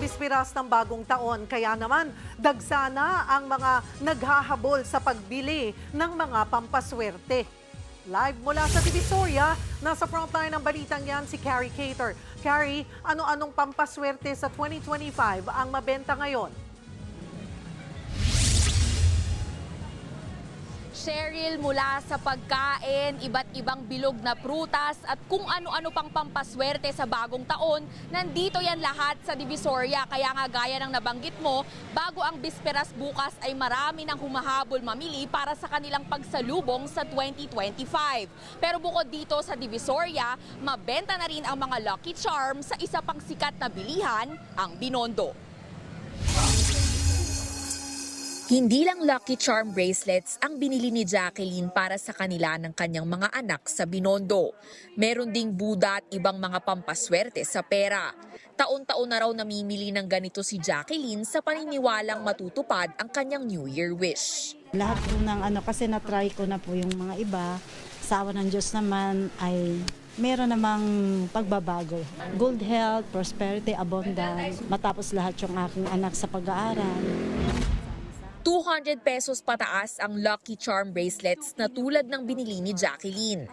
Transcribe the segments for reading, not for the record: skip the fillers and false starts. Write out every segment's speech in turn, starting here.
bispiras ng bagong taon, kaya naman dagsana ang mga naghahabol sa pagbili ng mga pampaswerte. Live mula sa Divisoria, nasa frontline ng balitang yan si Carrie Cater. Carrie, ano-anong pampaswerte sa 2025 ang mabenta ngayon? Cheryl, mula sa pagkain, iba't ibang bilog na prutas at kung ano-ano pang pampaswerte sa bagong taon, nandito yan lahat sa Divisoria. Kaya nga gaya ng nabanggit mo, bago ang bisperas bukas ay marami nang humahabol mamili para sa kanilang pagsalubong sa 2025. Pero bukod dito sa Divisoria, mabenta na rin ang mga Lucky Charm sa isa pang sikat na bilihan, ang Binondo. Hindi lang Lucky Charm bracelets ang binili ni Jacqueline para sa kanila ng kanyang mga anak sa Binondo. Meron ding Buddha at ibang mga pampaswerte sa pera. Taon-taon na raw namimili ng ganito si Jacqueline sa paniniwalang matutupad ang kanyang New Year wish. Lahat po ng kasi na-try ko na po yung mga iba. Sa awa ng Diyos naman ay meron namang pagbabago. Good health, prosperity, abundance. Matapos lahat yung aking anak sa pag-aaral. 200 pesos pataas ang Lucky Charm bracelets na tulad ng binili ni Jacqueline.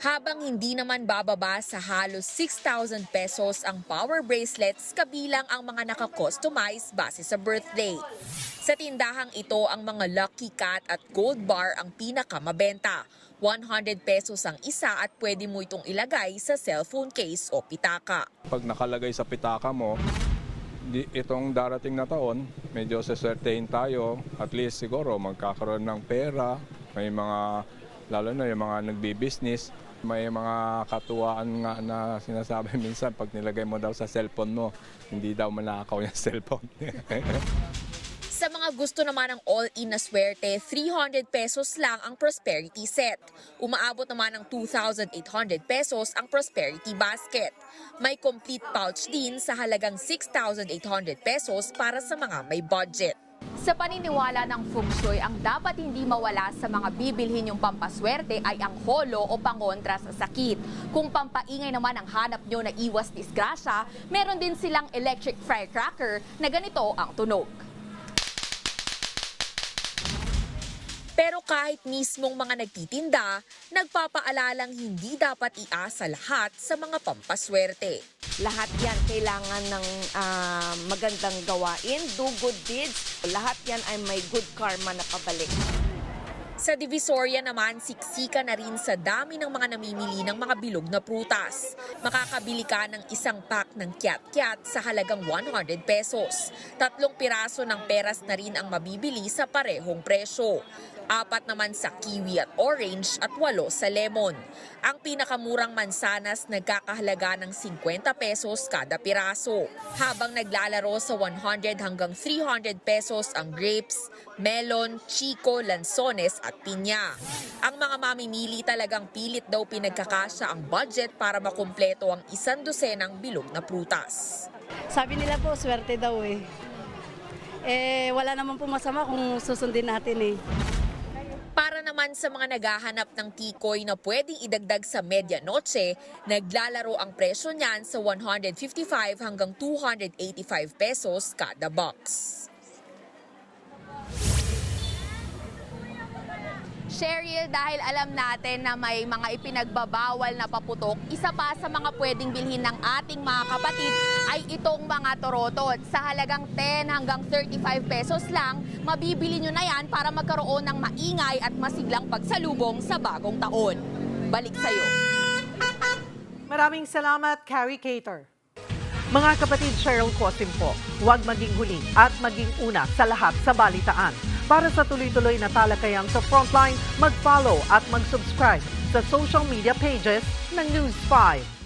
Habang hindi naman bababa sa halos 6,000 pesos ang power bracelets kabilang ang mga nakakustomize base sa birthday. Sa tindahang ito, ang mga Lucky Cat at Gold Bar ang pinakamabenta. 100 pesos ang isa at pwede mo itong ilagay sa cellphone case o pitaka. Pag nakalagay sa pitaka mo, itong darating na taon, medyo saswertein tayo, at least siguro magkakaroon ng pera, may mga, lalo na yung mga nagbi-business, may mga katuwaan nga na sinasabi minsan pag nilagay mo daw sa cellphone mo, hindi daw manakaw yung cellphone. Sa mga gusto naman ng all-in na swerte, 300 pesos lang ang prosperity set. Umaabot naman ng 2,800 pesos ang prosperity basket. May complete pouch din sa halagang 6,800 pesos para sa mga may budget. Sa paniniwala ng Feng Shui, ang dapat hindi mawala sa mga bibilhin yung pampaswerte ay ang holo o pangontra sa sakit. Kung pampaingay naman ang hanap nyo na iwas disgrasya, meron din silang electric firecracker na ganito ang tunog. Pero kahit mismong mga nagtitinda, nagpapaalalang hindi dapat iasa lahat sa mga pampaswerte. Lahat yan kailangan ng magandang gawain, do good deeds. Lahat yan ay may good karma na pabalik. Sa Divisoria naman, siksika na rin sa dami ng mga namimili ng mga bilog na prutas. Makakabili ka ng isang pack ng kiat-kiat sa halagang 100 pesos. 3 piraso ng peras na rin ang mabibili sa parehong presyo. 4 naman sa kiwi at orange at 8 sa lemon. Ang pinakamurang mansanas nagkakahalaga ng 50 pesos kada piraso. Habang naglalaro sa 100 hanggang 300 pesos ang grapes, melon, chico, lansones at pinya. Ang mga mamimili talagang pilit daw pinagkakasya ang budget para makumpleto ang 100 bilog na prutas. Sabi nila po, swerte daw eh. Wala naman po masama kung susundin natin eh. Para naman sa mga naghahanap ng tikoy na pwedeng idagdag sa medianoche, naglalaro ang presyo niyan sa 155 hanggang 285 pesos kada box. Cheryl, dahil alam natin na may mga ipinagbabawal na paputok, isa pa sa mga pwedeng bilhin ng ating mga kapatid ay itong mga torotot. Sa halagang 10 hanggang 35 pesos lang, mabibili nyo na yan para magkaroon ng maingay at masiglang pagsalubong sa bagong taon. Balik sa'yo. Maraming salamat, Carrie Cater. Mga kapatid, Cheryl Cosim po, huwag maging huli at maging una sa lahat sa balitaan. Para sa tuloy-tuloy na talakayan sa Frontline, mag-follow at mag-subscribe sa social media pages ng News 5.